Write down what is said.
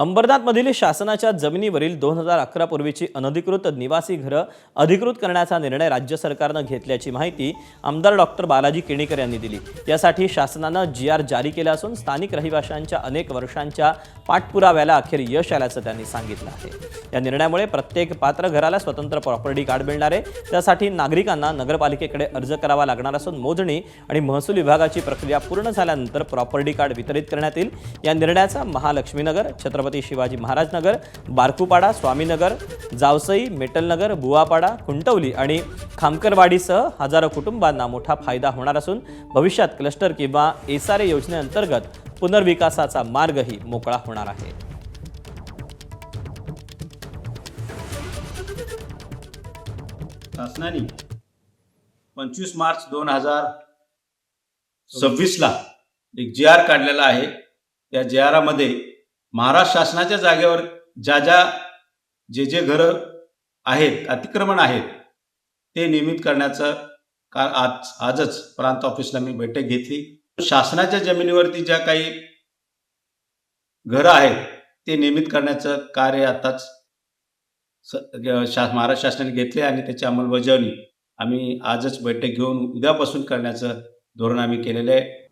अंबरनाथमधील शासनाच्या जमिनीवरील 2011 पूर्वीची अनधिकृत निवासी घरं अधिकृत करण्याचा निर्णय राज्य सरकारनं घेतल्याची माहिती आमदार डॉक्टर बालाजी केणीकर यांनी दिली। यासाठी शासनानं GR जारी केला असून स्थानिक रहिवाशांच्या अनेक वर्षांच्या पाठपुराव्याला अखेर यश आल्याचं त्यांनी सांगितलं आहे। या निर्णयामुळे प्रत्येक पात्र घराला स्वतंत्र प्रॉपर्टी कार्ड मिळणार आहे। त्यासाठी नागरिकांना नगरपालिकेकडे अर्ज करावा लागणार असून मोजणी आणि महसूल विभागाची प्रक्रिया पूर्ण झाल्यानंतर प्रॉपर्टी कार्ड वितरित करण्यात येईल। या निर्णयाचा महालक्ष्मीनगर, छत्रपती शिवाजी महाराज नगर, बारकुपाडा, स्वामीनगर, जावसई, मेटलनगर, बुवापाडा, कुंटवली आणि खामकरवाडीसह हजारो कुटुंबांना मोठा फायदा होणार असून भविष्यात क्लस्टर किंवा SRA योजनेअंतर्गत पुनर्विकासाचा मार्गही मोकळा होणार आहे। शासनाने 25 मार्च 2026 ला एक GR काढलेला आहे। त्या GR मध्ये महाराष्ट्र शासनाच्या जागेवर जे घर आहेत, अतिक्रमण आहेत, ते नियमित करण्याचं आजच प्रांत ऑफिसला मी बैठक घेतली। शासनाच्या जमिनीवरती ज्या काही घरं आहेत ते नियमित करण्याचं कार्य आताच महाराष्ट्र शासनाने घेतले आणि त्याची अंमलबजावणी आम्ही आजच बैठक घेऊन उद्यापासून करण्याचं धोरण आम्ही केलेलं आहे।